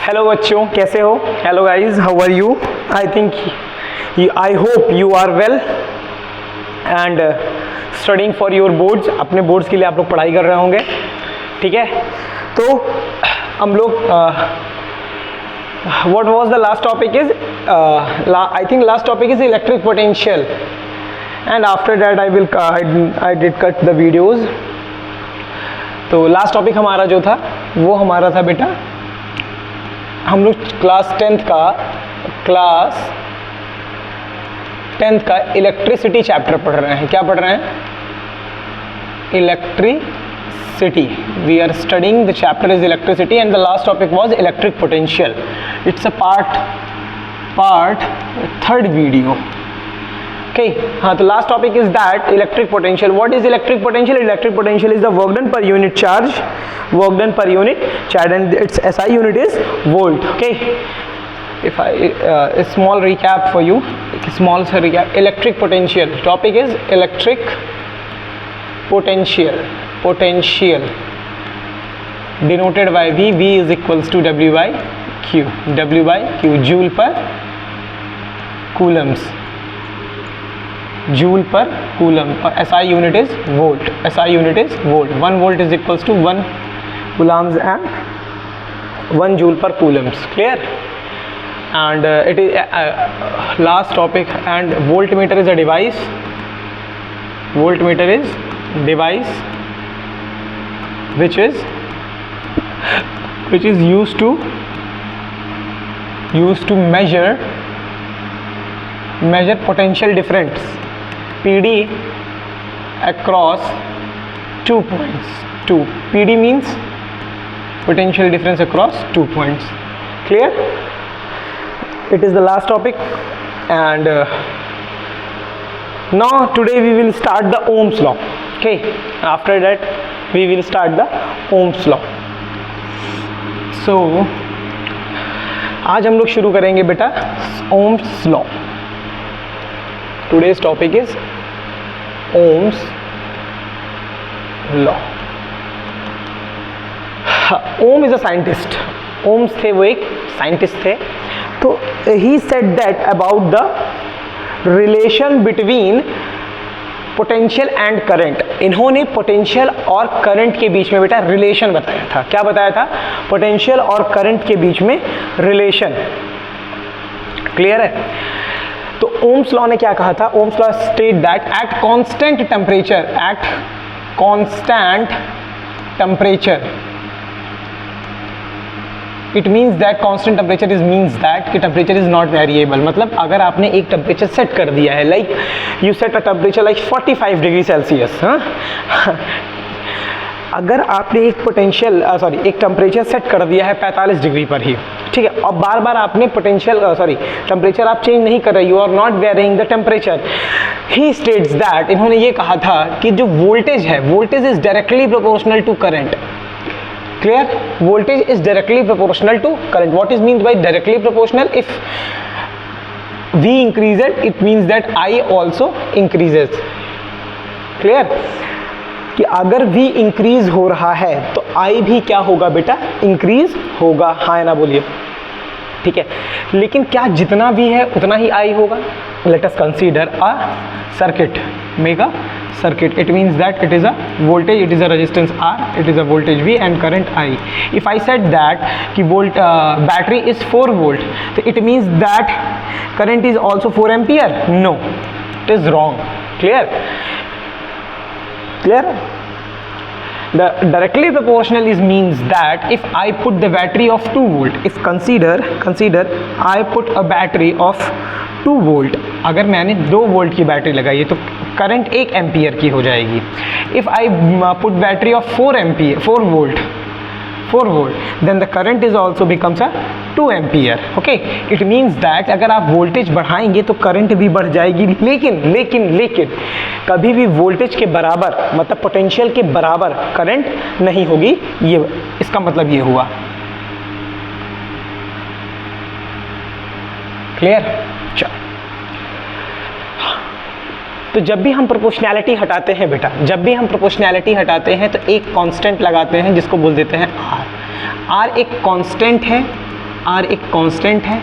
Hello बच्चों, कैसे हो? Hello guys, how are you? I hope you are well and studying for your boards. अपने boards के लिए आप लोग पढ़ाई कर रहे होंगे, ठीक है? तो हम लोग what was the last topic is I think last topic is electric potential and after that I did cut the videos. तो लास्ट टॉपिक हमारा जो था वो हमारा था बेटा, हम लोग क्लास टेंथ का इलेक्ट्रिसिटी चैप्टर पढ़ रहे हैं। क्या पढ़ रहे हैं? Electricity. We are studying the chapter is electricity and the last topic was electric potential. It's a part third video. Okay, हाँ, तो लास्ट topic is that electric potential. What is electric potential? Electric potential is the work done per unit charge, and its SI unit is volt. Okay, if a small recap for you, electric potential topic is electric potential denoted by V is equals to W by Q, joule per coulombs, joule per coulomb, or SI unit is volt. 1 volt is equals to 1 coulombs and 1 joule per coulombs. Clear? And it is last topic. And voltmeter is a device. Voltmeter is device which is used to measure potential difference PD across 2 points. PD means potential difference across 2 points. Clear? It is the last topic, and now today we will start the Ohm's law. Okay, after that we will start the Ohm's law. So आज हम लोग शुरू करेंगे बेटा Ohm's law. Today's topic is Ohm's law. Ohm is a scientist. Ohms थे, वो एक scientist थे. तो he said that about the relation between potential and current. इन्होंने पोटेंशियल और करंट के बीच में बेटा रिलेशन बताया था. क्या बताया था? पोटेंशियल और करंट के बीच में रिलेशन. क्लियर है? तो ओम्स लॉ ने क्या कहा था? Ohm's law state that at constant temperature it means that constant temperature means that कि टेम्परेचर इज नॉट वेरिएबल. मतलब अगर आपने एक टेम्परेचर सेट कर दिया है, like you set a temperature like 45 degree Celsius, अगर आपने एक टेम्परेचर सेट कर दिया है 45 डिग्री पर ही, ठीक है, और बार बार आपने टेम्परेचर आप चेंज नहीं कर रहे, you are not varying the temperature. He states that, इन्होंने ये कहा था कि जो वोल्टेज है, voltage is directly proportional to current. Clear? Voltage is directly proportional to current. What is mean by directly proportional? If V increases, it means that I also increases. Clear? कि अगर V increase हो रहा है तो I भी क्या होगा बेटा? इंक्रीज होगा. हाँ ना बोलिए. ठीक है, लेकिन क्या जितना V है उतना ही I होगा? Let us consider a circuit, make a circuit. It means that it is a voltage, it is a resistance R, it is a voltage V and current I. If I said that कि battery is 4 volt, so it means that current is also 4 ampere. No, it is wrong. Clear? The directly proportional is means that if I put the battery of 2 volt, if consider I put a battery of 2 volt, अगर मैंने 2 volt की battery लगाई है तो current 1 ampere की हो जाएगी. If I put battery of 4 volt, then the current is also becomes a 2 ampere. Okay, it means that अगर आप वोल्टेज बढ़ाएंगे तो करंट भी बढ़ जाएगी, लेकिन कभी भी वोल्टेज के बराबर, मतलब पोटेंशियल के बराबर करंट नहीं होगी. ये इसका मतलब ये हुआ. क्लियर? चलो, तो जब भी हम प्रोपोर्शनैलिटी हटाते हैं बेटा, तो एक कांस्टेंट लगाते हैं जिसको बोल देते हैं R. R एक कांस्टेंट है आर एक कांस्टेंट है।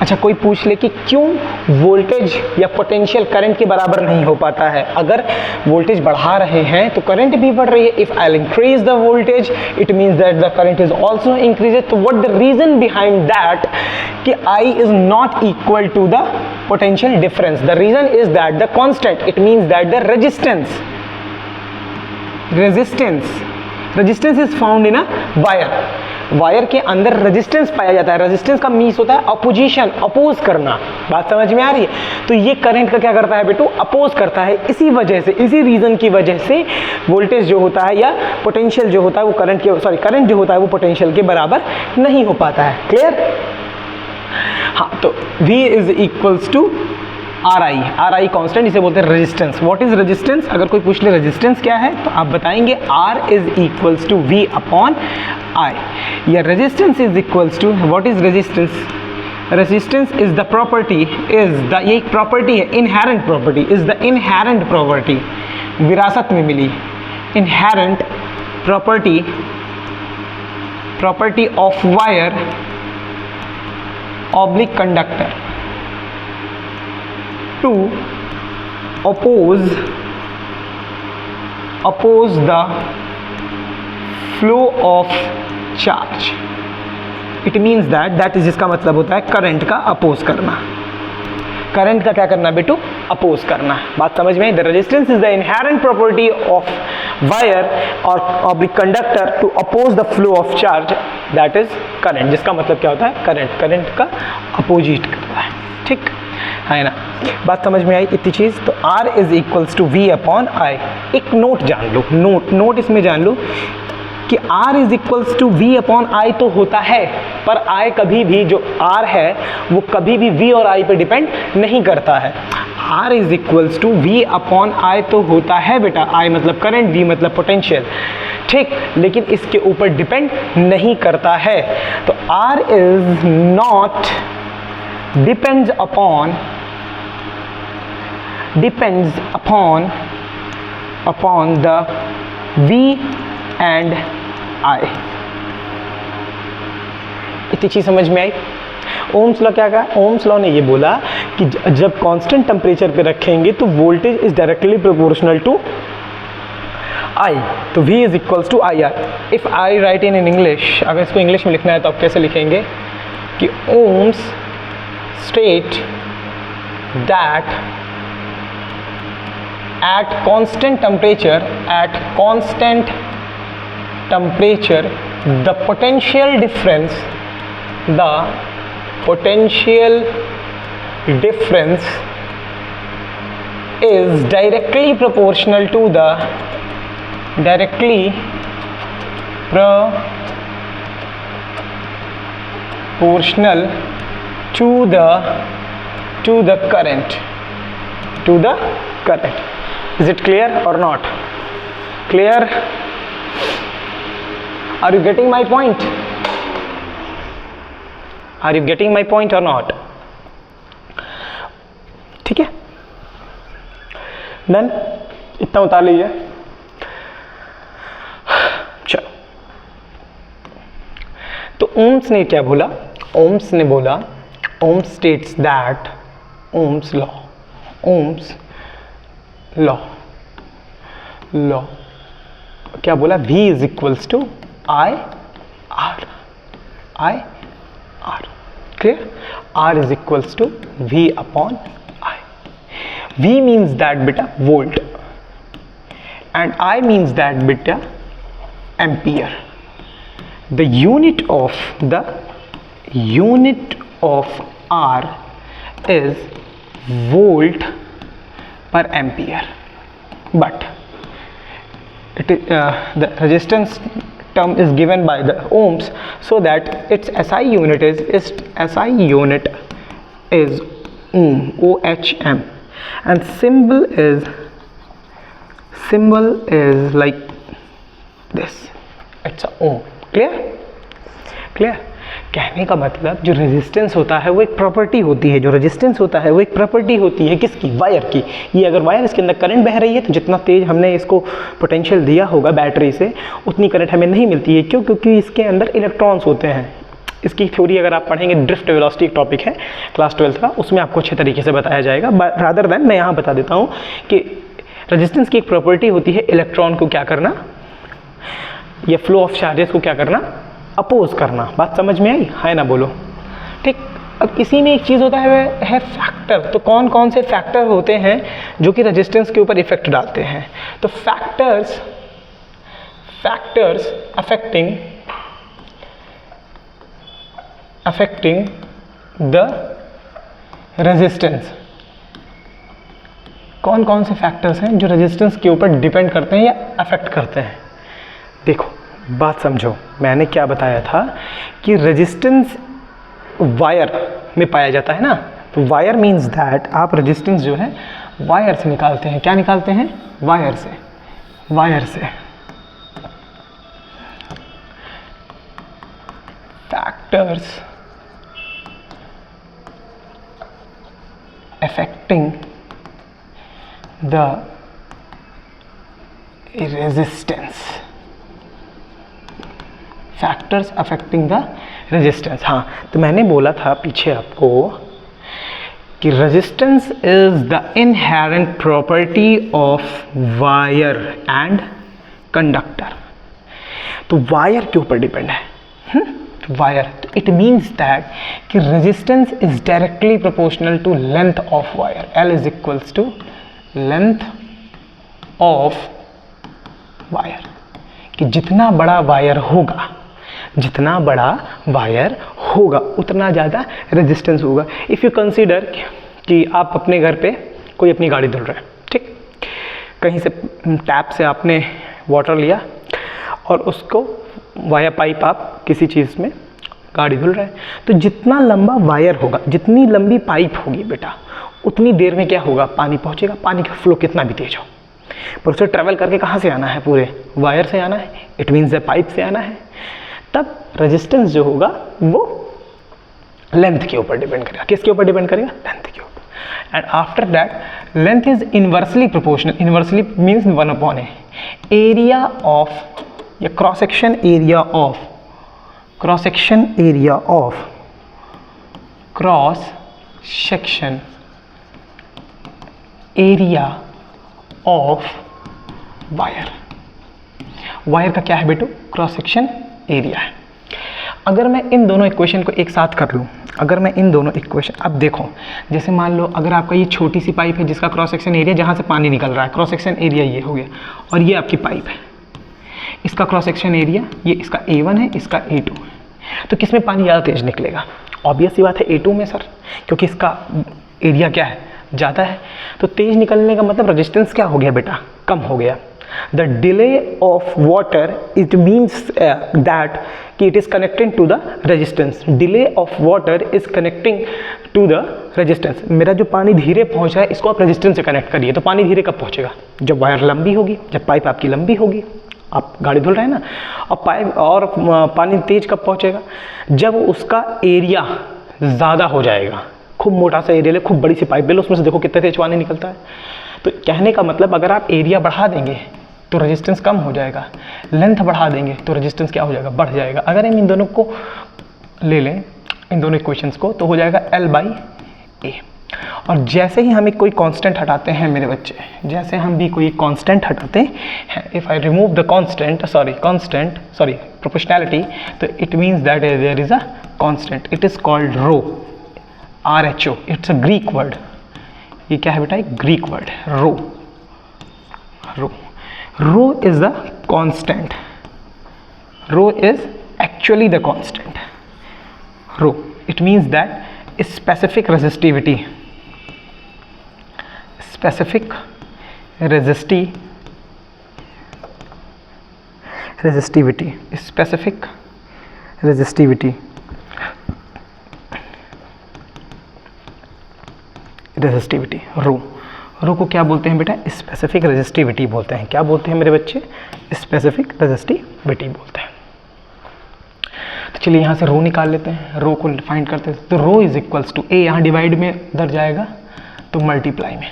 अच्छा, कोई पूछ ले कि क्यों वोल्टेज या पोटेंशियल करंट के बराबर नहीं हो पाता है? अगर वोल्टेज बढ़ा रहे हैं तो करंट भी बढ़ रही है। If I increase the voltage it means that the current is also increases. So what the reason behind that कि I is not equal to the potential difference? The reason is that the constant, it means that the resistance is found in a wire के अंदर resistance पाया जाता है। Resistance का means होता है opposition, oppose करना। बात समझ में आ रही है? तो ये करंट का क्या करता है बेटू? अपोज करता है। इसी वजह से, इसी रीजन की वजह से वोल्टेज जो होता है या पोटेंशियल जो होता है वो करंट जो होता है वो पोटेंशियल के बराबर नहीं हो पाता है। क्लियर? हाँ, तो V is equals to R I constant, इसे बोलते हैं रेजिस्टेंस। What is resistance? अगर कोई पूछ ले रेजिस्टेंस क्या है तो आप बताएंगे R is equals to V upon I। या resistance is equals to, what is resistance? Resistance is the property, ये एक प्रॉपर्टी है, inherent property, is the inherent property, विरासत में मिली inherent property of wire oblique conductor to oppose the flow of charge. It means that is जिसका मतलब होता है करंट का अपोज करना। करंट का क्या करना बेटू? अपोज करना। बात समझ में? The resistance is the inherent property of wire or oblique conductor to oppose the flow of charge, that is current. जिसका मतलब क्या होता है? करंट का अपोजिट करता है। ठीक है ना? बात समझ में आई इतनी चीज़? तो R is equals to V upon I। एक नोट जान लो, नोट इसमें जान लो कि R is equals to V upon I तो होता है, पर I कभी भी, जो R है वो कभी भी V और I पे डिपेंड नहीं करता है। R is equals to V upon I तो होता है बेटा, I मतलब करंट, V मतलब पोटेंशियल, ठीक, लेकिन इसके ऊपर डिपेंड नहीं करता है। तो R is not depends upon the V and I। इतनी चीज समझ में आई? ओम्स लॉ क्या कहा? ओम्स लॉ ने ये बोला कि जब कांस्टेंट टेम्परेचर पे रखेंगे तो voltage is directly proportional to I, तो V is equals to IR। If I write in English, अगर इसको इंग्लिश में लिखना है तो आप कैसे लिखेंगे कि ohms state that at constant temperature the potential difference is directly proportional to the to the current. Is it clear or not? Clear? Are you getting my point? Or not? ठीक है, डन, इतना उतार लीजिए। चलो, तो ohms ने क्या बोला? ओम्स ने बोला, Ohms states that Ohms law क्या बोला? V is equals to I R। Clear? R is equals to V upon I। V means that beta volt and I means that beta ampere। The unit of R is volt per ampere, but it is, the resistance term is given by the ohms, so that its SI unit is ohm, OHM, and symbol is like this, it's a ohm। Clear? कहने का मतलब जो resistance होता है वो एक property होती है, किसकी? वायर की। ये अगर वायर, इसके अंदर करंट बह रही है तो जितना तेज हमने इसको पोटेंशियल दिया होगा बैटरी से, उतनी करंट हमें नहीं मिलती है। क्यों? क्योंकि इसके अंदर इलेक्ट्रॉन्स होते हैं। इसकी थ्योरी अगर आप पढ़ेंगे, ड्रिफ्ट वेलोसिटी एक टॉपिक है क्लास 12 का, उसमें आपको अच्छे तरीके से बताया जाएगा। रादर देन मैं यहाँ बता देता हूँ कि रेजिस्टेंस की एक प्रॉपर्टी होती है इलेक्ट्रॉन को क्या करना, या फ्लो ऑफ चार्जेस को क्या करना, अपोज करना। बात समझ में आई? है ना, बोलो। ठीक। अब इसी में एक चीज़ होता है फैक्टर। तो कौन कौन से फैक्टर होते हैं जो कि रेजिस्टेंस के ऊपर इफेक्ट डालते हैं? तो फैक्टर्स अफेक्टिंग द रेजिस्टेंस। कौन कौन से फैक्टर्स हैं जो रेजिस्टेंस के ऊपर डिपेंड करते हैं या अफेक्ट करते हैं? देखो बात समझो, मैंने क्या बताया था कि रेजिस्टेंस वायर में पाया जाता है ना। तो वायर मीन्स दैट आप रेजिस्टेंस जो है वायर से निकालते हैं। क्या निकालते हैं? वायर से। Factors affecting the resistance. Factors affecting the resistance. हाँ, तो मैंने बोला था पीछे आपको कि resistance is the inherent property of wire and conductor. तो वायर के ऊपर डिपेंड है। वायर, तो इट मीन्स दैट कि resistance is directly proportional to length of wire. L is equals to length of wire, कि जितना बड़ा वायर होगा उतना ज़्यादा रेजिस्टेंस होगा। इफ़ यू कंसीडर कि आप अपने घर पे कोई अपनी गाड़ी धुल रहा है, ठीक, कहीं से टैप से आपने वाटर लिया और उसको वाया पाइप आप किसी चीज़ में गाड़ी धुल रहे हैं, तो जितना लंबा वायर होगा, जितनी लंबी पाइप होगी बेटा, उतनी देर में क्या होगा, पानी पहुँचेगा। पानी का फ्लो कितना भी तेज हो, पर उसे ट्रैवल करके कहाँ से आना है, पूरे वायर से आना है। इट मीन्स पाइप से आना है। तब रेजिस्टेंस जो होगा वो लेंथ के ऊपर डिपेंड करेगा। किसके ऊपर डिपेंड करेगा? लेंथ के ऊपर। And after that length is inversely proportional. Inversely means 1/a area of, या cross section area of wire का क्या है बेटो? क्रॉस सेक्शन एरिया है। अगर मैं इन दोनों इक्वेशन को एक साथ कर लूँ, अब देखो, जैसे मान लो अगर आपका ये छोटी सी पाइप है जिसका क्रॉस सेक्शन एरिया, जहाँ से पानी निकल रहा है, क्रॉस सेक्शन एरिया ये हो गया, और ये आपकी पाइप है, इसका क्रॉस सेक्शन एरिया, ये इसका A1 है, इसका A2 है। तो किस में पानी ज़्यादा तेज निकलेगा? ऑब्वियस सी बात है A2 में सर, क्योंकि इसका एरिया क्या है, ज़्यादा है। तो तेज निकलने का मतलब रेजिस्टेंस क्या हो गया बेटा? कम हो गया। The delay of water, it means that कि it is connecting to the resistance. Delay of water is connecting to the resistance. मेरा जो पानी धीरे पहुंच रहा है, इसको आप रेजिस्टेंस से कनेक्ट करिए। तो पानी धीरे कब पहुंचेगा? जब वायर लंबी होगी, जब पाइप आपकी लंबी होगी। आप गाड़ी धुल रहे हैं ना, और पाइप और पानी तेज कब पहुंचेगा? जब उसका एरिया ज़्यादा हो जाएगा। खूब मोटा सा एरिया ले, खूब बड़ी सी पाइप ले लो, उसमें से देखो कितने तेज पानी निकलता है। तो कहने का मतलब, अगर आप एरिया बढ़ा देंगे तो रेजिस्टेंस कम हो जाएगा, लेंथ बढ़ा देंगे तो रेजिस्टेंस क्या हो जाएगा? बढ़ जाएगा। अगर हम इन दोनों को ले लें, इन दोनों इक्वेशंस को, तो हो जाएगा L/A। और जैसे ही हम एक कोई कांस्टेंट हटाते हैं मेरे बच्चे, जैसे हम भी कोई कांस्टेंट हटाते हैं, if I remove the constant proportionality, तो it means that there is a constant. It is called rho, RHO। It's a Greek word. ये क्या है बेटा? एक ग्रीक वर्ड है, रो। Rho is the constant. Rho is actually the constant. Rho, it means that specific resistivity. Specific resistivity. Specific resistivity. Resistivity. Rho. रो को क्या बोलते हैं बेटा? स्पेसिफिक रेजिस्टिविटी बोलते हैं। क्या बोलते हैं मेरे बच्चे? स्पेसिफिक रेजिस्टिविटी बोलते हैं। तो चलिए यहाँ से रो निकाल लेते हैं, रो को फाइंड करते हैं। तो रो इज इक्वल्स टू ए, यहाँ डिवाइड में इधर जाएगा तो मल्टीप्लाई में,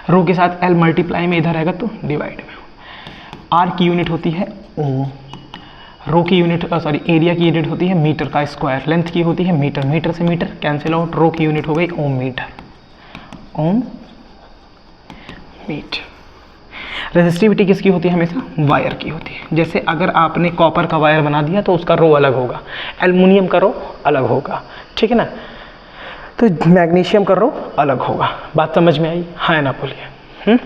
रो के साथ एल मल्टीप्लाई में इधर आएगा तो डिवाइड में। आर की यूनिट होती है ओम, रो की यूनिट सॉरी एरिया की यूनिट होती है मीटर का स्क्वायर, लेंथ की होती है मीटर, मीटर से मीटर कैंसिल आउट, रो की यूनिट हो गई ओम मीटर, ओम मीटर। रेजिस्टिविटी किसकी होती है? हमेशा वायर की होती है। जैसे अगर आपने कॉपर का वायर बना दिया तो उसका रो अलग होगा, एल्युमिनियम का रो अलग होगा, ठीक है ना, तो मैग्नीशियम का रो अलग होगा। बात समझ में आई? हाँ या ना बोलिए।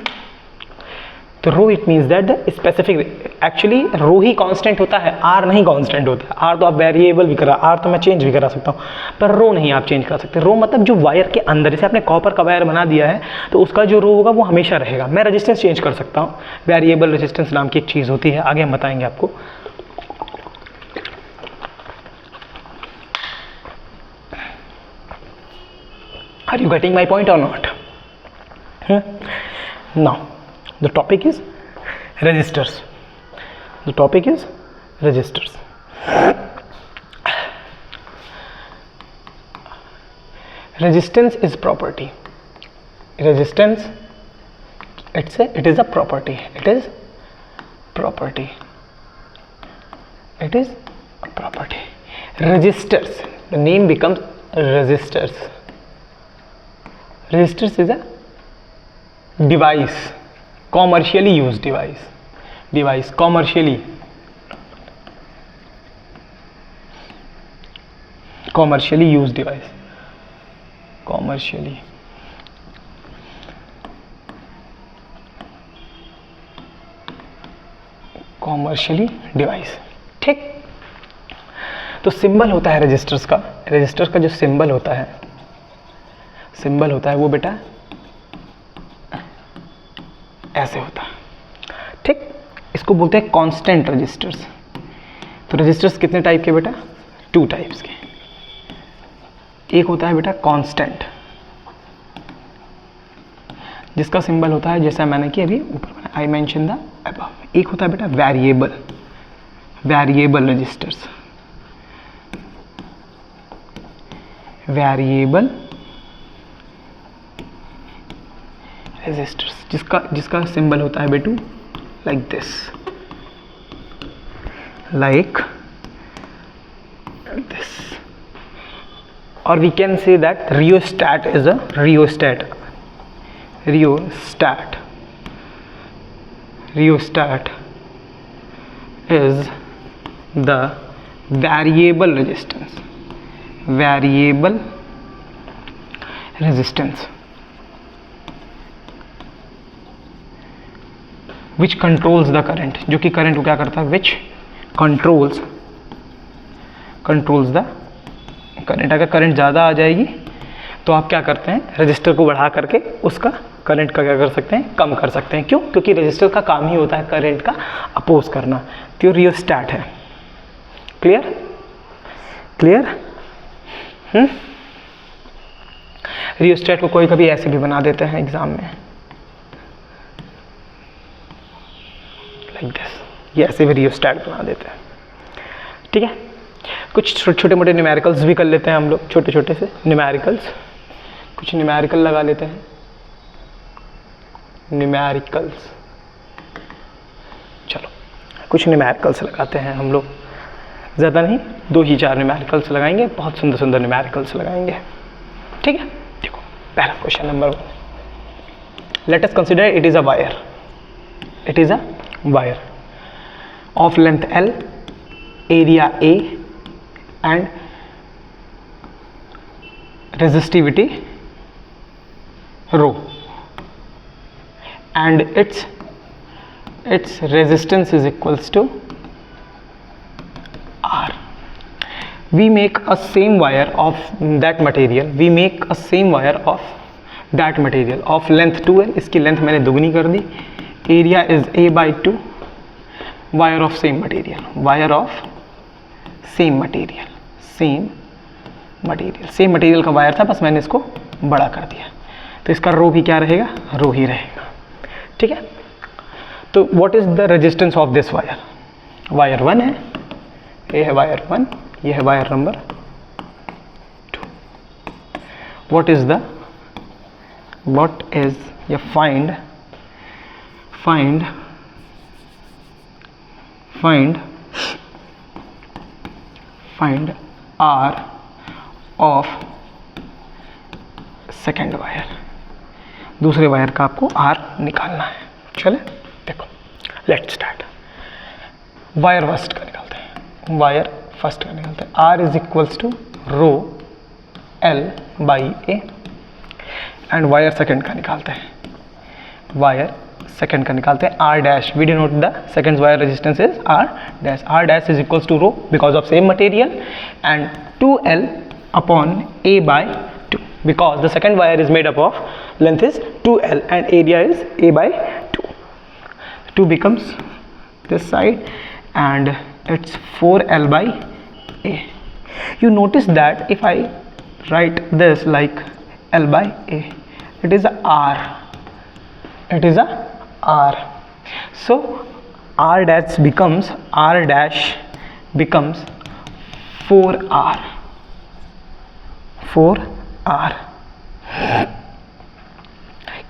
तो rho it means that the specific, actually rho ही कांस्टेंट होता है, आर नहीं कांस्टेंट होता है। आर तो आप वेरिएबल भी करा, आर तो मैं चेंज भी करा सकता हूँ, पर रो नहीं आप चेंज कर सकते। रो मतलब जो वायर के अंदर, जैसे आपने कॉपर का वायर बना दिया है तो उसका जो रो होगा वो हमेशा रहेगा। मैं रेजिस्टेंस चेंज कर सकता हूँ, वेरिएबल रेजिस्टेंस नाम की एक चीज़ होती है, आगे हम बताएंगे आपको। Are you getting my point or not? Now the topic is resistors. The topic is resistors. Resistance is property. Resistance, it is a property. It is property. It is a property. Resistors, the name becomes resistors. Resistors is a device, commercially used device commercially used device, commercially device, ठीक। तो symbol होता है registers का, register का जो symbol होता है वो बेटा ऐसे होता है, ठीक। इसको बोलते हैं कांस्टेंट रजिस्टर्स। तो रजिस्टर्स कितने टाइप के बेटा? 2 टाइप्स के। एक होता है बेटा कांस्टेंट, जिसका सिंबल होता है जैसा मैंने कि अभी ऊपर बनाया, आई मेंशन द अबव। एक होता है बेटा वेरिएबल रजिस्टर्स, वेरिएबल रेजिस्टर्स, जिसका सिंबल होता है बेटू लाइक दिस, लाइक दिस। और we can say that rheostat is a rheostat is the variable resistance which controls the current, जो कि करंट को क्या करता है, which controls the करंट। अगर करंट ज़्यादा आ जाएगी तो आप क्या करते हैं, रजिस्टर को बढ़ा करके उसका करंट का क्या कर सकते हैं, कम कर सकते हैं। क्यों? क्योंकि रजिस्टर का काम ही होता है करंट का अपोज करना। तो रियोस्टैट है। क्लियर? रियोस्टैट को कोई कभी ऐसे भी बना देते हैं एग्जाम में, लाइक दिस, ये ऐसे भी रियोस्टैट बना देते हैं, ठीक है। कुछ छोटे मोटे न्यूमेरिकल्स भी कर लेते हैं हम लोग, छोटे छोटे से न्यूमेरिकल्स, कुछ न्यूमेरिकल लगा लेते हैं, न्यूमेरिकल्स। चलो कुछ न्यूमेरिकल्स लगाते हैं हम लोग, ज़्यादा नहीं, 2 ही 4 न्यूमेरिकल्स लगाएंगे, बहुत सुंदर सुंदर न्यूमेरिकल्स लगाएंगे, ठीक है। देखो पहला question number 1, let us consider it is a wire, of length L, area A and resistivity rho, and its resistance is equals to R. We make a same wire of that material, of length 2L, इसकी length मैंने दुगनी कर दी, area is A/2, wire of same material का wire था, बस मैंने इसको बड़ा कर दिया, तो इसका रो भी क्या रहेगा, रो ही रहेगा, ठीक है। तो what is the resistance of this wire? Wire 1 है, ये है वायर 1, ये है वायर नंबर 2। व्हाट इज या find find R of second wire, दूसरे वायर का आपको R निकालना है। चले देखो, लेट्स स्टार्ट। वायर फर्स्ट का निकालते हैं, वायर फर्स्ट का निकालते हैं। R is equals to rho L by A, and wire second का निकालते हैं, वायर सेकेंड का निकालते हैं R dash. We denote the second wire resistance is R dash. R dash is equals to rho because of same material and 2L upon A by 2 because the second wire is made up of length is 2L and area is A by 2. 2 becomes this side and it's 4L by A. You notice that if I write this like L by A, it is a R. It is a R. So R dash becomes 4R. 4R.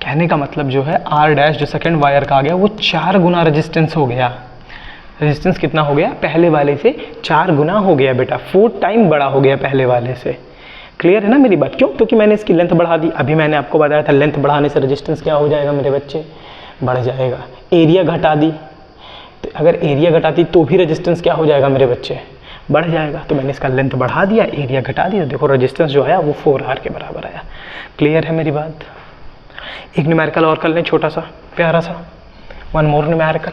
कहने का मतलब जो है R dash जो second wire का आ गया वो 4 गुना resistance हो गया। रेजिस्टेंस कितना हो गया? पहले वाले से 4 गुना हो गया बेटा, 4 टाइम बड़ा हो गया पहले वाले से। क्लियर है ना मेरी बात? क्यों? क्योंकि मैंने इसकी लेंथ बढ़ा दी। अभी मैंने आपको बताया था लेंथ बढ़ाने से रेजिस्टेंस क्या हो जाएगा मेरे बच्चे? बढ़ जाएगा। एरिया घटा दी, तो अगर एरिया घटाती तो भी रेजिस्टेंस क्या हो जाएगा मेरे बच्चे? बढ़ जाएगा। तो मैंने इसका लेंथ बढ़ा दिया, एरिया घटा दिया, देखो रेजिस्टेंस जो आया वो 4R के बराबर आया। क्लियर है मेरी बात? एक न्यूमेरिकल और कर लें, छोटा सा प्यारा सा। One more numerical.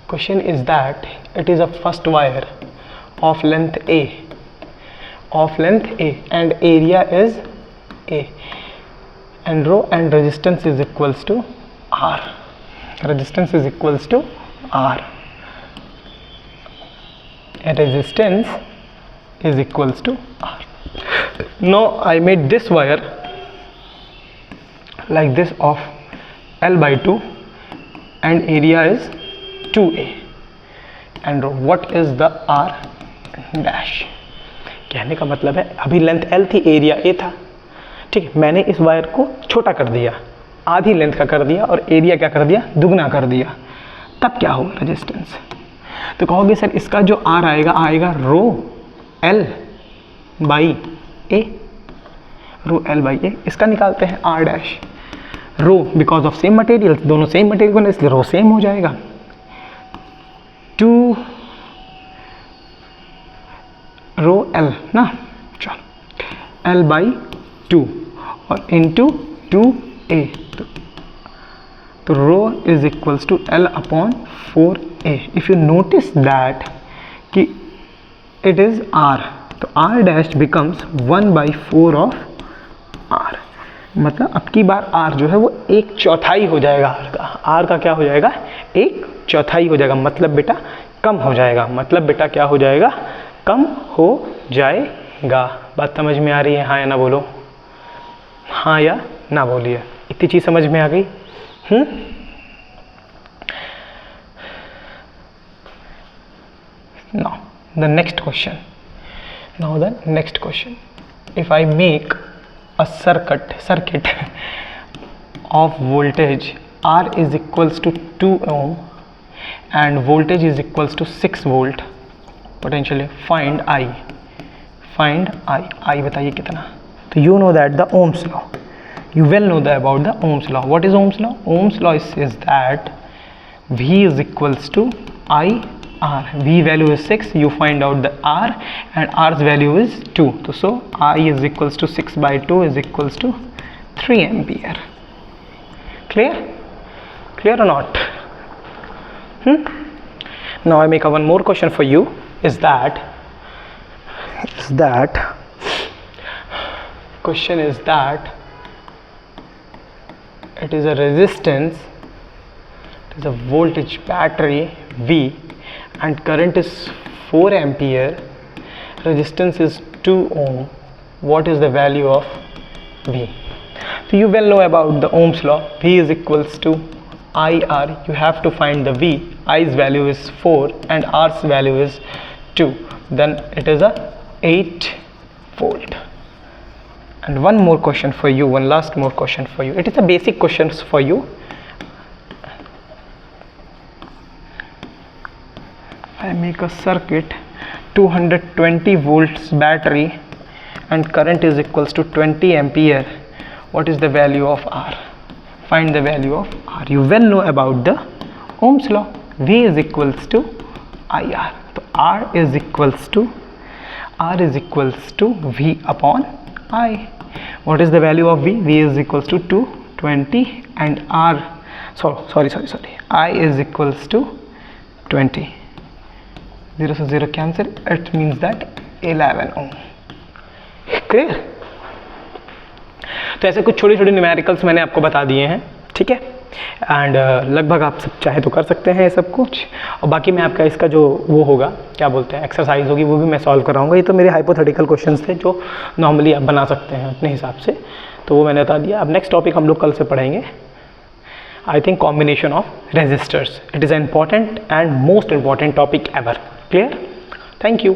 Question is that it is a first wire of length A and area is A and rho and resistance is equals to R. Resistance is equals to R. And resistance is equals to R. Now I made this wire like this of L by 2 and area is 2A and rho. What is the R dash? कहने का मतलब है अभी length L थी, area A था, ठीक है। मैंने इस वायर को छोटा कर दिया, आधी लेंथ का कर दिया, और एरिया क्या कर दिया? दुगना कर दिया। तब क्या होगा रेजिस्टेंस? तो कहोगे सर इसका जो R आएगा rho L by A। Rho L by A इसका निकालते हैं R dash. Rho because of same material, दोनों सेम मटेरियल को इसलिए रो सेम हो जाएगा। 2 रो L ना, चलो L बाई 2 और इंटू 2A, तो rho is equals to L upon 4A। If you notice that कि इट इज R, तो R dash becomes 1/4 of R। मतलब अब की बार R जो है वो 1/4 हो जाएगा। R का क्या हो जाएगा? 1/4 हो जाएगा। मतलब बेटा कम हो जाएगा। मतलब बेटा क्या हो जाएगा? कम हो जाएगा। बात समझ में आ रही है? हाँ या ना बोलो, हाँ या ना बोलिए। इतनी चीज समझ में आ गई? Now the next question. If I make a circuit of voltage R is equals to 2 ohm and voltage is equals to 6 volt, potentially find I बताइए कितना? तो you know that the Ohm's law, you well know that about the Ohm's law. What is Ohm's law? Ohm's law says that V is equals to IR. V value is 6, you find out the R and R's value is 2. So I is equals to 6/2 is equals to 3 ampere. Clear or not? Now I make one more question for you. Is that question is that it is a resistance, it is a voltage battery V and current is 4 ampere, resistance is 2 ohm. What is the value of V? So you well know about the Ohm's law. V is equals to IR. You have to find the V. I's value is 4 and R's value is 2. Then it is a 8 volt. And one more question for you, one last more question for you. It is a basic questions for you. I make a circuit 220 volts battery and current is equals to 20 ampere. What is the value of R? Find the value of R. You well know about the Ohm's law. V is equals to IR. So R is equals to V upon I. What is the value of V? V is equals to 220 and R. Sorry. I is equals to 20. 0 से 0 cancel. It means that 11 ohm. Clear? तो ऐसे कुछ छोटे छोटे numericals मैंने आपको बता दिए हैं, ठीक है। एंड लगभग आप सब चाहे तो कर सकते हैं ये सब कुछ, और बाकी मैं आपका इसका जो वो होगा, क्या बोलते हैं, एक्सरसाइज होगी, वो भी मैं सॉल्व कराऊंगा। ये तो मेरे हाइपोथेटिकल क्वेश्चंस थे जो नॉर्मली आप बना सकते हैं अपने हिसाब से, तो वो मैंने बता दिया। अब नेक्स्ट टॉपिक हम लोग कल से पढ़ेंगे, I think combination of resistors. It is an important and most important topic ever. Clear? Thank you.